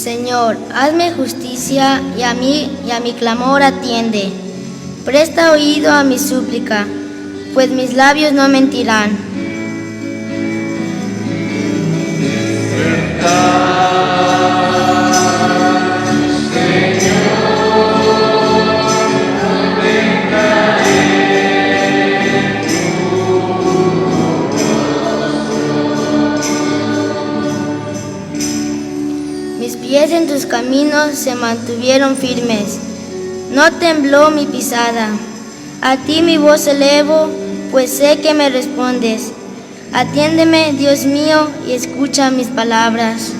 Señor, hazme justicia y a mi clamor atiende. Presta oído a mi súplica, pues mis labios no mentirán. Mis pies en tus caminos se mantuvieron firmes, no tembló mi pisada. A ti mi voz elevo, pues sé que me respondes. Atiéndeme, Dios mío, y escucha mis palabras.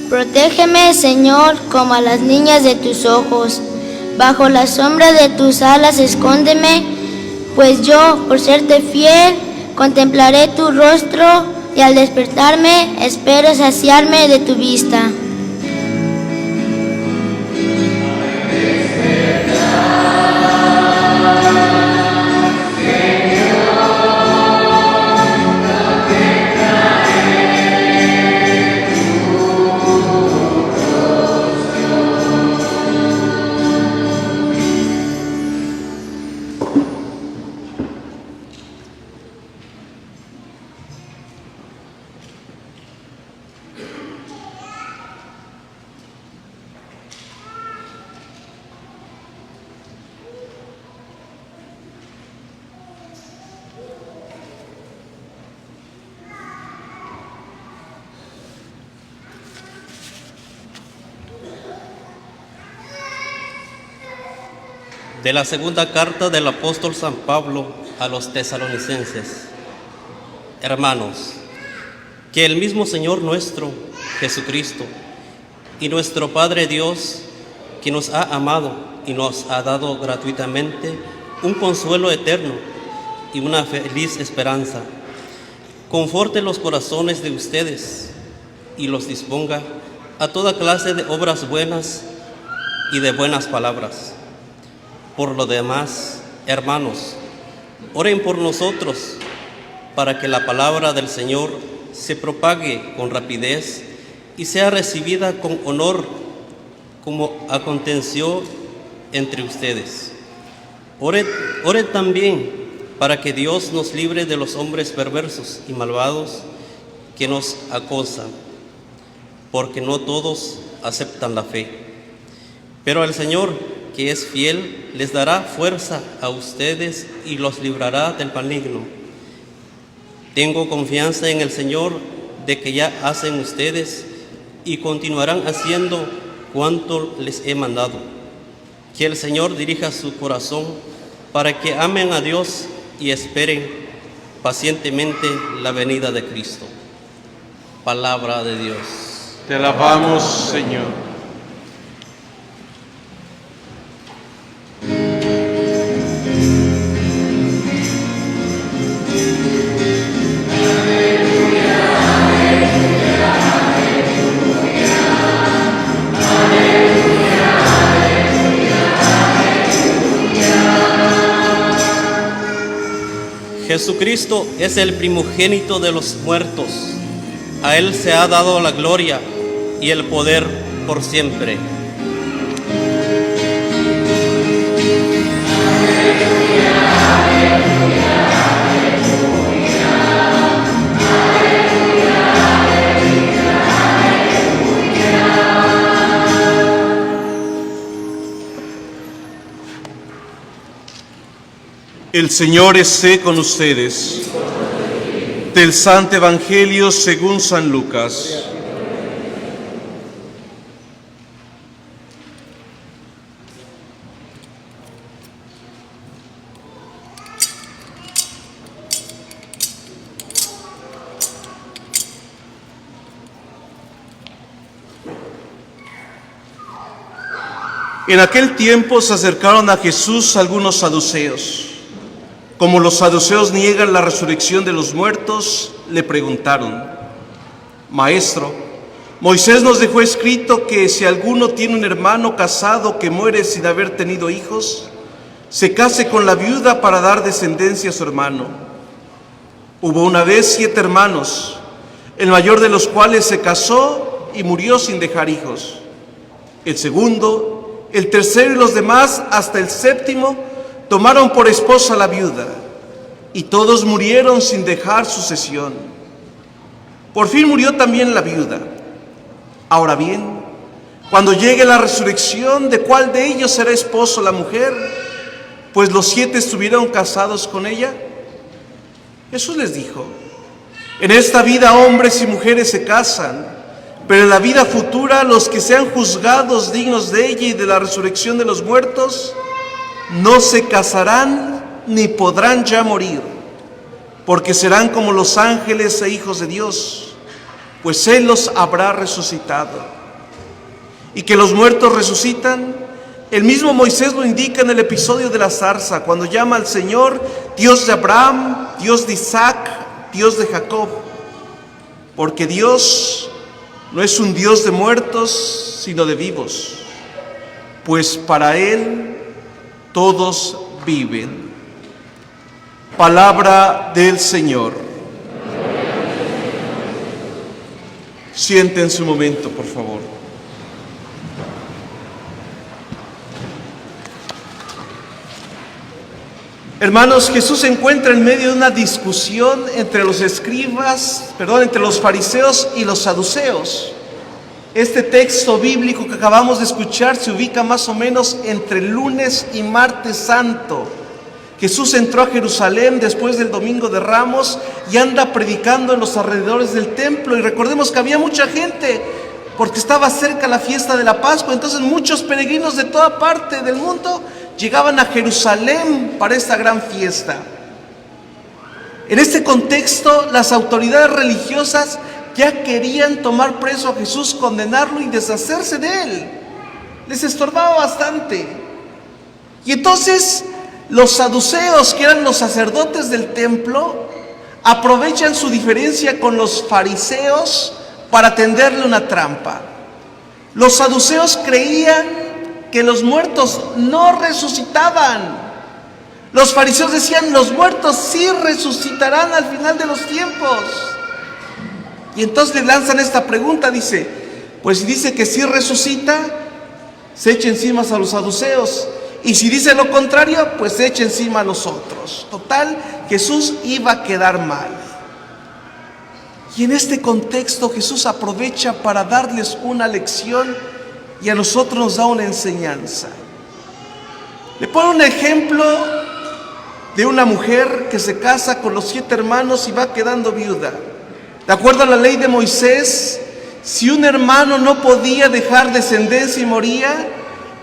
Protégeme, Señor, como a las niñas de tus ojos. Bajo la sombra de tus alas escóndeme, pues yo, por serte fiel, contemplaré tu rostro y al despertarme espero saciarme de tu vista. De la segunda carta del apóstol San Pablo a los tesalonicenses. Hermanos, que el mismo Señor nuestro, Jesucristo, y nuestro Padre Dios, que nos ha amado y nos ha dado gratuitamente un consuelo eterno y una feliz esperanza, conforte los corazones de ustedes y los disponga a toda clase de obras buenas y de buenas palabras. Por lo demás, hermanos, oren por nosotros para que la palabra del Señor se propague con rapidez y sea recibida con honor como aconteció entre ustedes. Oren también para que Dios nos libre de los hombres perversos y malvados que nos acosan, porque no todos aceptan la fe. Pero el Señor, que es fiel, les dará fuerza a ustedes y los librará del maligno. Tengo confianza en el Señor de que ya hacen ustedes y continuarán haciendo cuanto les he mandado. Que el Señor dirija su corazón para que amen a Dios y esperen pacientemente la venida de Cristo. Palabra de Dios. Te alabamos, Señor. Jesucristo es el primogénito de los muertos. A Él se ha dado la gloria y el poder por siempre. El Señor esté con ustedes. Del Santo Evangelio según San Lucas. En aquel tiempo se acercaron a Jesús algunos saduceos, Como los saduceos niegan la resurrección de los muertos, le preguntaron: Maestro, Moisés nos dejó escrito que si alguno tiene un hermano casado que muere sin haber tenido hijos, se case con la viuda para dar descendencia a su hermano. Hubo una vez 7 hermanos, el mayor de los cuales se casó y murió sin dejar hijos. El segundo, el tercero y los demás, hasta el 7º, tomaron por esposa a la viuda, y todos murieron sin dejar sucesión. Por fin murió también la viuda. Ahora bien, cuando llegue la resurrección, ¿de cuál de ellos será esposo la mujer? Pues los 7 estuvieron casados con ella. Jesús les dijo: en esta vida hombres y mujeres se casan, pero en la vida futura los que sean juzgados dignos de ella y de la resurrección de los muertos, no se casarán ni podrán ya morir, porque serán como los ángeles e hijos de Dios, pues Él los habrá resucitado. Y que los muertos resucitan, el mismo Moisés lo indica en el episodio de la zarza, cuando llama al Señor Dios de Abraham, Dios de Isaac, Dios de Jacob, porque Dios no es un Dios de muertos, sino de vivos, pues para Él todos viven. Palabra del Señor. Siéntense un momento, por favor. Hermanos, Jesús se encuentra en medio de una discusión entre los entre los fariseos y los saduceos. Este texto bíblico que acabamos de escuchar se ubica más o menos entre lunes y martes santo. Jesús entró a Jerusalén después del Domingo de Ramos y anda predicando en los alrededores del templo. Y recordemos que había mucha gente porque estaba cerca la fiesta de la Pascua. Entonces muchos peregrinos de toda parte del mundo llegaban a Jerusalén para esta gran fiesta. En este contexto, las autoridades religiosas ya querían tomar preso a Jesús, condenarlo y deshacerse de él. Les estorbaba bastante. Y entonces los saduceos, que eran los sacerdotes del templo, aprovechan su diferencia con los fariseos para tenderle una trampa. Los saduceos creían que los muertos no resucitaban. Los fariseos decían: los muertos sí resucitarán al final de los tiempos. Y entonces le lanzan esta pregunta, dice: pues si dice que sí resucita, se echa encima a los saduceos, y si dice lo contrario, pues se echa encima a los otros. Total, Jesús iba a quedar mal. Y en este contexto Jesús aprovecha para darles una lección y a nosotros nos da una enseñanza. Le pone un ejemplo de una mujer que se casa con los 7 hermanos y va quedando viuda. De acuerdo a la ley de Moisés, si un hermano no podía dejar descendencia y moría,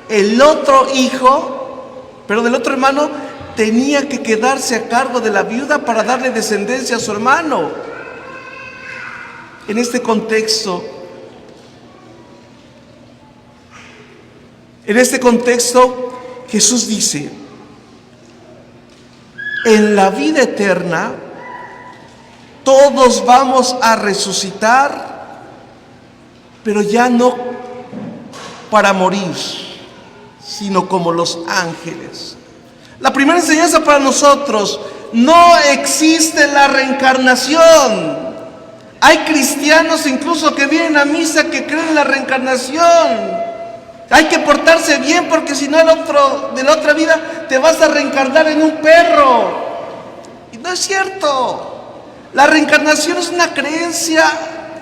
el otro del otro hermano tenía que quedarse a cargo de la viuda para darle descendencia a su hermano. En este contexto, Jesús dice: en la vida eterna todos vamos a resucitar, pero ya no para morir, sino como los ángeles. La primera enseñanza para nosotros: no existe la reencarnación. Hay cristianos incluso que vienen a misa que creen en la reencarnación. Hay que portarse bien porque si no de la otra vida te vas a reencarnar en un perro. Y no es cierto. La reencarnación es una creencia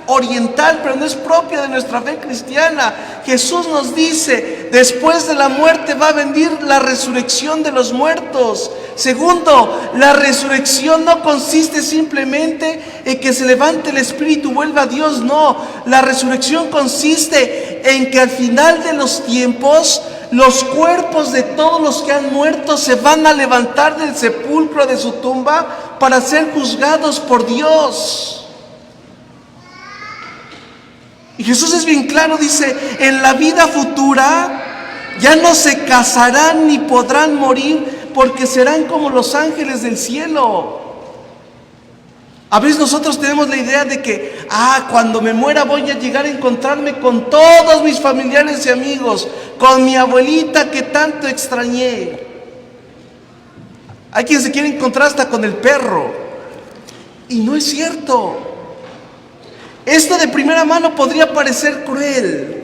oriental, pero no es propia de nuestra fe cristiana. Jesús nos dice: después de la muerte va a venir la resurrección de los muertos. Segundo, la resurrección no consiste simplemente en que se levante el espíritu y vuelva a Dios. No, la resurrección consiste en que al final de los tiempos los cuerpos de todos los que han muerto se van a levantar del sepulcro de su tumba para ser juzgados por Dios. Y Jesús es bien claro, dice: en la vida futura ya no se casarán ni podrán morir, porque serán como los ángeles del cielo. A veces nosotros tenemos la idea de que, cuando me muera voy a llegar a encontrarme con todos mis familiares y amigos, con mi abuelita que tanto extrañé. Hay quien se quiere encontrar hasta con el perro. Y no es cierto. Esto de primera mano podría parecer cruel,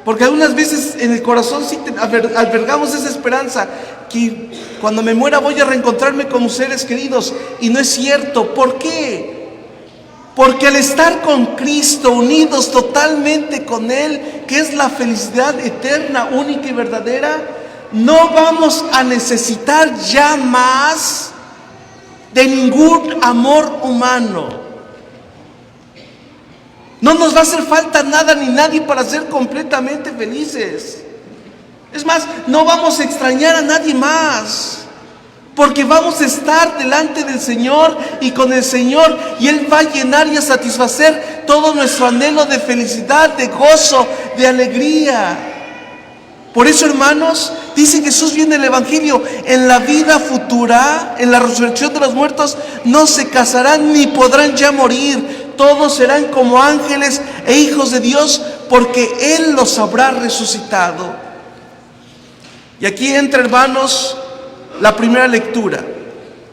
porque algunas veces en el corazón sí albergamos esa esperanza, que cuando me muera voy a reencontrarme con mis seres queridos. Y no es cierto. ¿Por qué? Porque al estar con Cristo, unidos totalmente con Él, que es la felicidad eterna, única y verdadera, no vamos a necesitar ya más de ningún amor humano. No nos va a hacer falta nada ni nadie para ser completamente felices. Es más, no vamos a extrañar a nadie más, porque vamos a estar delante del Señor y con el Señor, y Él va a llenar y a satisfacer todo nuestro anhelo de felicidad, de gozo, de alegría. Por eso, hermanos, dice Jesús bien en el Evangelio: en la vida futura, en la resurrección de los muertos, no se casarán ni podrán ya morir. Todos serán como ángeles e hijos de Dios, porque Él los habrá resucitado. Y aquí entra, hermanos, la primera lectura.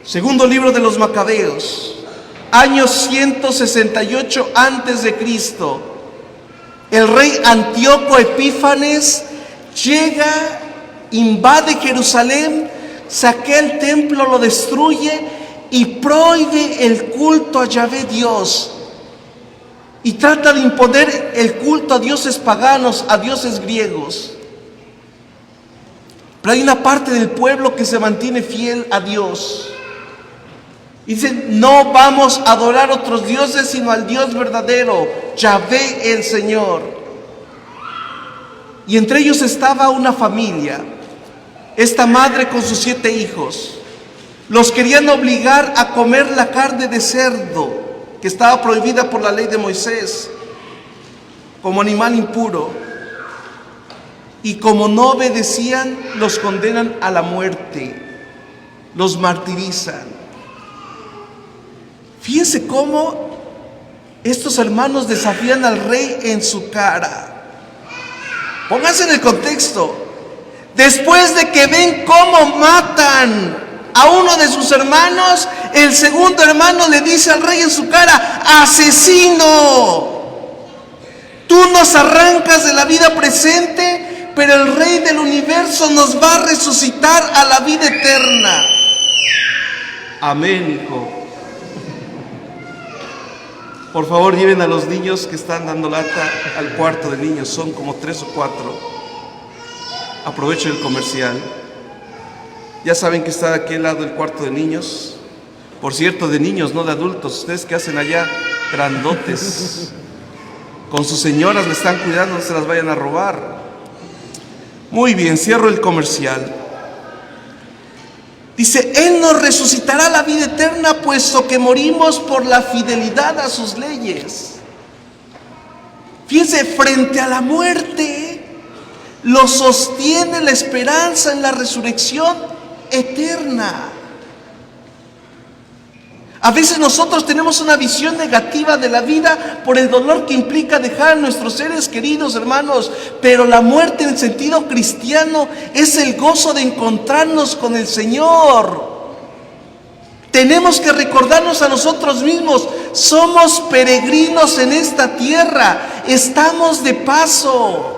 Segundo libro de los Macabeos, año 168 antes de Cristo. El rey Antíoco Epífanes llega, invade Jerusalén, saquea el templo, lo destruye y prohíbe el culto a Yahvé Dios. Y trata de imponer el culto a dioses paganos, a dioses griegos. Pero hay una parte del pueblo que se mantiene fiel a Dios. Y dicen: no vamos a adorar a otros dioses, sino al Dios verdadero, Yahvé el Señor. Y entre ellos estaba una familia, esta madre con sus 7 hijos. Los querían obligar a comer la carne de cerdo, que estaba prohibida por la ley de Moisés, como animal impuro. Y como no obedecían, los condenan a la muerte, los martirizan. Fíjense cómo estos hermanos desafían al rey en su cara. Pónganse en el contexto. Después de que ven cómo matan a uno de sus hermanos, el segundo hermano le dice al rey en su cara: asesino, tú nos arrancas de la vida presente, pero el Rey del universo nos va a resucitar a la vida eterna. Amén, hijo. Por favor, lleven a los niños que están dando lata al cuarto de niños. Son como 3 o 4. Aprovecho el comercial. Ya saben que está de aquel lado el cuarto de niños. Por cierto, de niños, no de adultos. Ustedes que hacen allá, grandotes, con sus señoras, le están cuidando, no se las vayan a robar. Muy bien, cierro el comercial. Dice: Él nos resucitará a la vida eterna, puesto que morimos por la fidelidad a sus leyes. Fíjense, frente a la muerte, lo sostiene la esperanza en la resurrección eterna. A veces nosotros tenemos una visión negativa de la vida por el dolor que implica dejar a nuestros seres queridos, hermanos, pero la muerte en el sentido cristiano es el gozo de encontrarnos con el Señor. Tenemos que recordarnos a nosotros mismos: somos peregrinos en esta tierra, estamos de paso.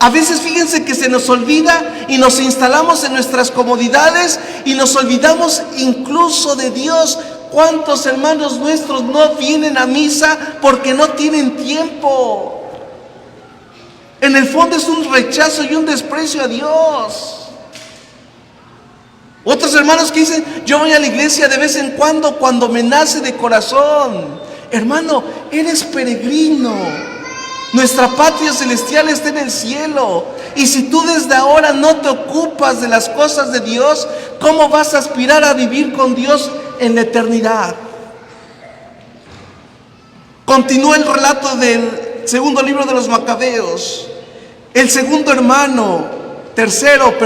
A veces fíjense que se nos olvida y nos instalamos en nuestras comodidades y nos olvidamos incluso de Dios. ¿Cuántos hermanos nuestros no vienen a misa porque no tienen tiempo? En el fondo es un rechazo y un desprecio a Dios. Otros hermanos que dicen: yo voy a la iglesia de vez en cuando me nace de corazón. Hermano, eres peregrino. Nuestra patria celestial está en el cielo. Y si tú desde ahora no te ocupas de las cosas de Dios, ¿cómo vas a aspirar a vivir con Dios en la eternidad? Continúa el relato del segundo libro de los Macabeos. El tercero,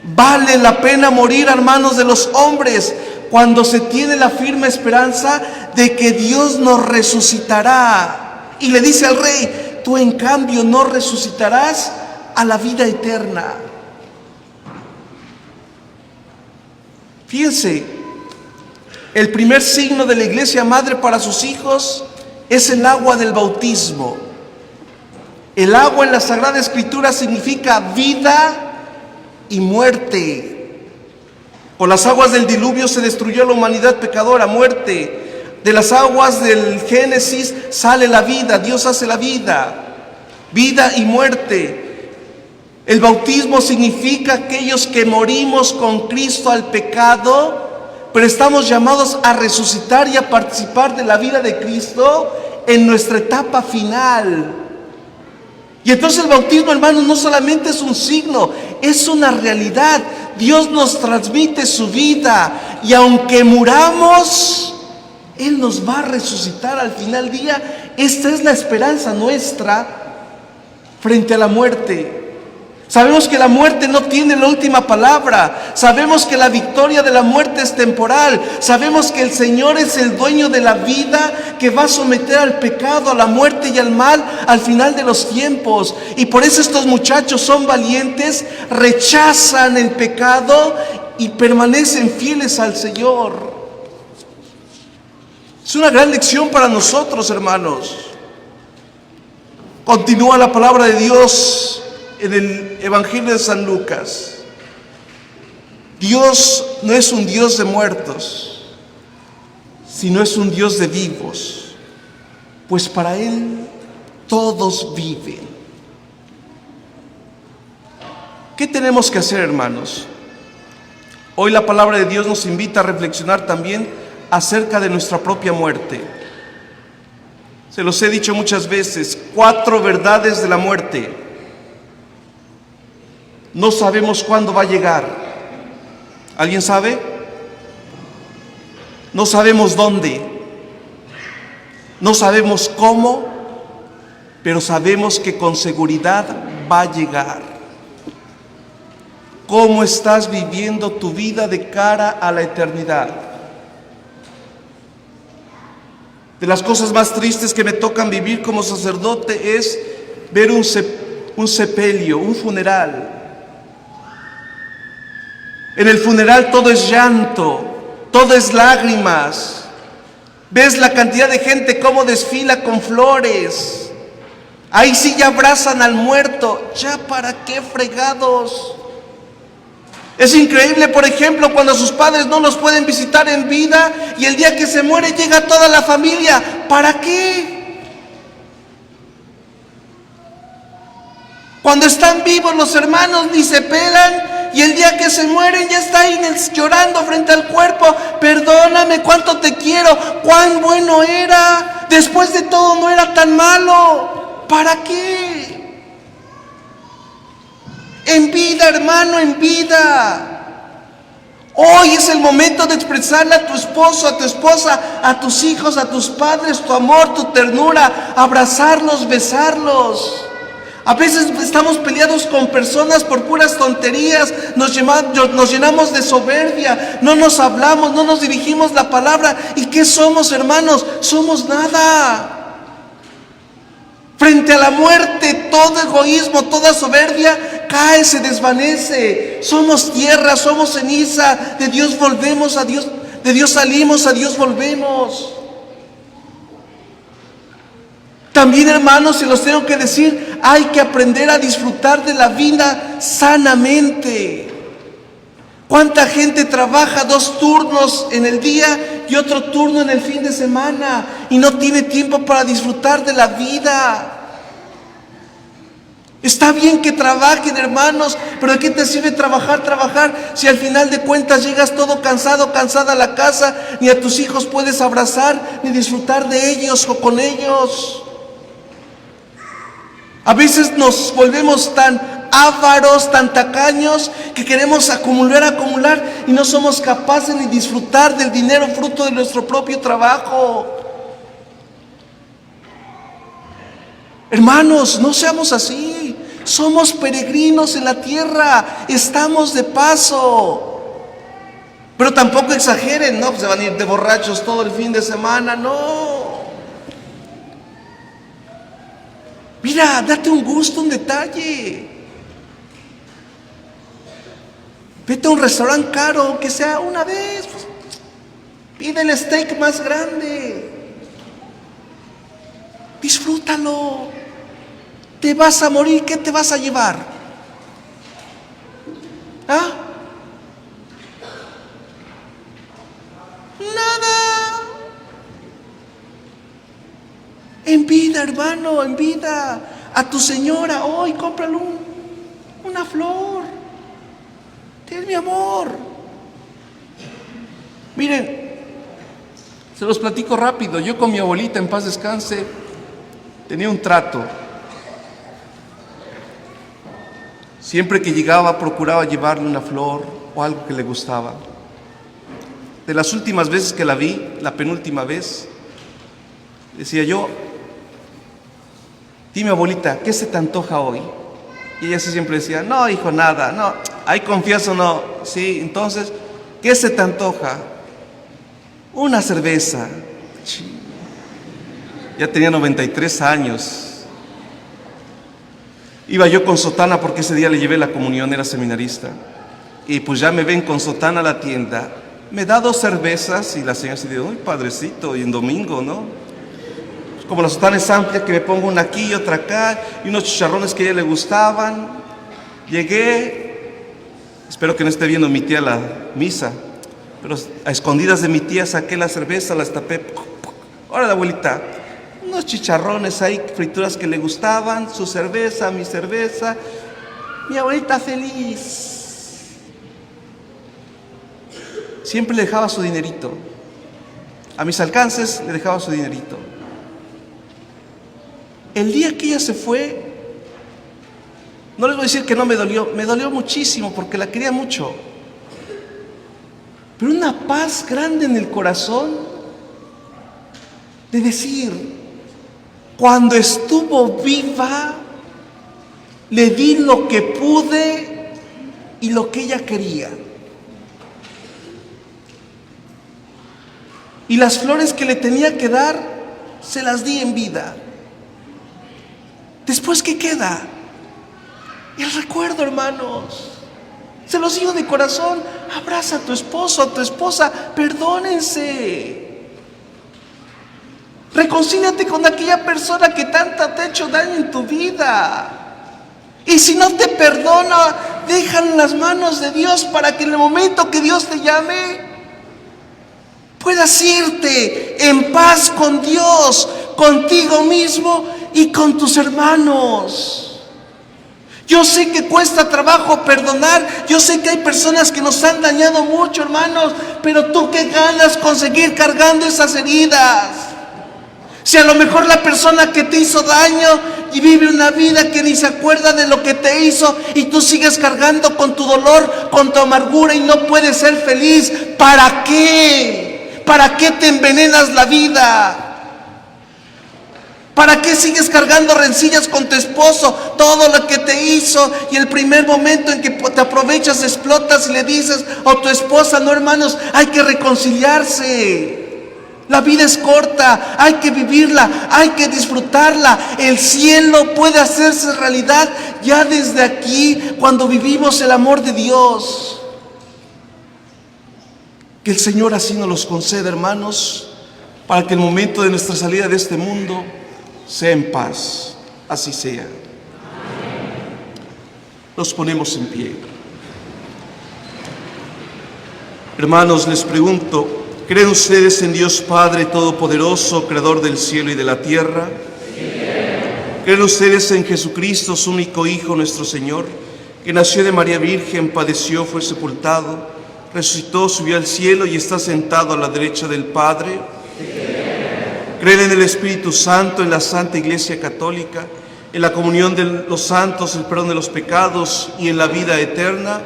Vale la pena morir, hermanos, de los hombres, cuando se tiene la firme esperanza de que Dios nos resucitará. Y le dice al rey: tú en cambio no resucitarás a la vida eterna. Fíjense, el primer signo de la iglesia madre para sus hijos es el agua del bautismo. El agua en la Sagrada Escritura significa vida y muerte. Con las aguas del diluvio se destruyó la humanidad pecadora, muerte. De las aguas del Génesis sale la vida, Dios hace la vida, vida y muerte. El bautismo significa aquellos que morimos con Cristo al pecado, pero estamos llamados a resucitar y a participar de la vida de Cristo en nuestra etapa final. Y entonces el bautismo, hermanos, no solamente es un signo, es una realidad. Dios nos transmite su vida, y aunque muramos, Él nos va a resucitar al final del día. Esta es la esperanza nuestra frente a la muerte. Sabemos que la muerte no tiene la última palabra. Sabemos que la victoria de la muerte es temporal. Sabemos que el Señor es el dueño de la vida, que va a someter al pecado, a la muerte y al mal al final de los tiempos. Y por eso estos muchachos son valientes, rechazan el pecado y permanecen fieles al Señor. Es una gran lección para nosotros, hermanos. Continúa la palabra de Dios en el Evangelio de San Lucas. Dios no es un Dios de muertos, sino es un Dios de vivos, pues para Él todos viven. ¿Qué tenemos que hacer, hermanos? Hoy la palabra de Dios nos invita a reflexionar también acerca de nuestra propia muerte. Se los he dicho muchas veces, 4 verdades de la muerte. No sabemos cuándo va a llegar. ¿Alguien sabe? No sabemos dónde. No sabemos cómo, pero sabemos que con seguridad va a llegar. ¿Cómo estás viviendo tu vida de cara a la eternidad? De las cosas más tristes que me tocan vivir como sacerdote es ver un sepelio, un funeral. En el funeral todo es llanto, todo es lágrimas. Ves la cantidad de gente cómo desfila con flores. Ahí sí ya abrazan al muerto. ¿Ya para qué fregados? Es increíble, por ejemplo, cuando sus padres no los pueden visitar en vida y el día que se muere llega toda la familia. ¿Para qué? Cuando están vivos los hermanos ni se pelan, y el día que se mueren ya está ahí llorando frente al cuerpo. Perdóname, cuánto te quiero, cuán bueno era. Después de todo no era tan malo. ¿Para qué? En vida, hermano, en vida. Hoy es el momento de expresarle a tu esposo, a tu esposa, a tus hijos, a tus padres tu amor, tu ternura, abrazarlos, besarlos. A veces estamos peleados con personas por puras tonterías, nos llenamos de soberbia, no nos hablamos, no nos dirigimos la palabra. ¿Y qué somos, hermanos? Somos nada. Frente a la muerte, todo egoísmo, toda soberbia cae, se desvanece. Somos tierra, somos ceniza. De Dios volvemos, a Dios, de Dios salimos, a Dios volvemos. También, hermanos, se los tengo que decir, hay que aprender a disfrutar de la vida sanamente. ¿Cuánta gente trabaja 2 turnos en el día y otro turno en el fin de semana y no tiene tiempo para disfrutar de la vida? Está bien que trabajen, hermanos, pero ¿de qué te sirve trabajar si al final de cuentas llegas todo cansado, cansada a la casa, ni a tus hijos puedes abrazar ni disfrutar de ellos o con ellos? A veces nos volvemos tan ávaros, tan tacaños, que queremos acumular y no somos capaces ni disfrutar del dinero fruto de nuestro propio trabajo. Hermanos, no seamos así. Somos peregrinos en la tierra, estamos de paso. Pero tampoco exageren, ¿no? Pues se van a ir de borrachos todo el fin de semana, no. Mira, date un gusto, un detalle. Vete a un restaurante caro, que sea una vez. Pues, pide el steak más grande. Disfrútalo. Te vas a morir, ¿qué te vas a llevar? ¿Ah? Nada. En vida, hermano, en vida. A tu señora, hoy cómprale una flor. Ten mi amor. Miren, se los platico rápido. Yo con mi abuelita, en paz descanse, tenía un trato. Siempre que llegaba procuraba llevarle una flor o algo que le gustaba. De las últimas veces que la vi, la penúltima vez, decía yo: dime, abuelita, ¿qué se te antoja hoy? Y ella siempre decía: no, hijo, nada, no, ahí confieso, no. Sí, entonces, ¿qué se te antoja? Una cerveza. Ya tenía 93 años. Iba yo con sotana porque ese día le llevé la comunión, era seminarista. Y pues ya me ven con sotana a la tienda. Me da 2 cervezas y la señora se dice: uy, padrecito, y en domingo, ¿no? Como la sotana es amplia, que me pongo una aquí y otra acá, y unos chicharrones que a ella le gustaban. Llegué, espero que no esté viendo mi tía la misa, pero a escondidas de mi tía saqué la cerveza, la destapé. Órale, abuelita, unos chicharrones ahí, frituras que le gustaban, su cerveza, mi cerveza. Mi abuelita feliz. Siempre le dejaba su dinerito. A mis alcances le dejaba su dinerito. El día que ella se fue, no les voy a decir que no me dolió muchísimo porque la quería mucho. Pero una paz grande en el corazón de decir: cuando estuvo viva, le di lo que pude y lo que ella quería. Y las flores que le tenía que dar, se las di en vida. Después, ¿qué queda? El recuerdo, hermanos. Se los digo de corazón: abraza a tu esposo, a tu esposa, perdónense. Reconcíliate con aquella persona que tanto te ha hecho daño en tu vida. Y si no te perdona, déjalo en las manos de Dios para que en el momento que Dios te llame, puedas irte en paz con Dios, contigo mismo y con tus hermanos. Yo sé que cuesta trabajo perdonar, yo sé que hay personas que nos han dañado mucho, hermanos, pero tú qué ganas con seguir cargando esas heridas. Si a lo mejor la persona que te hizo daño y vive una vida que ni se acuerda de lo que te hizo, y tú sigues cargando con tu dolor, con tu amargura, y no puedes ser feliz, ¿para qué? ¿Para qué te envenenas la vida? ¿Para qué sigues cargando rencillas con tu esposo? Todo lo que te hizo, y el primer momento en que te aprovechas, explotas y le dices, o tu esposa: no, hermanos, hay que reconciliarse. La vida es corta, hay que vivirla, hay que disfrutarla. El cielo puede hacerse realidad ya desde aquí, cuando vivimos el amor de Dios. Que el Señor así nos los conceda, hermanos, para que el momento de nuestra salida de este mundo sea en paz. Así sea. Nos ponemos en pie. Hermanos, les pregunto: ¿creen ustedes en Dios Padre Todopoderoso, Creador del cielo y de la tierra? ¿Creen ustedes en Jesucristo, su único Hijo, nuestro Señor, que nació de María Virgen, padeció, fue sepultado, resucitó, subió al cielo y está sentado a la derecha del Padre? ¿Creen en el Espíritu Santo, en la Santa Iglesia Católica, en la comunión de los santos, el perdón de los pecados y en la vida eterna?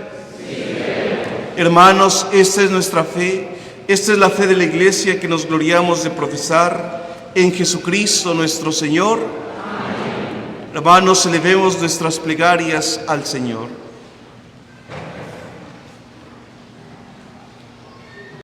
Hermanos, esta es nuestra fe. Esta es la fe de la Iglesia que nos gloriamos de profesar en Jesucristo nuestro Señor. Hermanos, elevemos nuestras plegarias al Señor.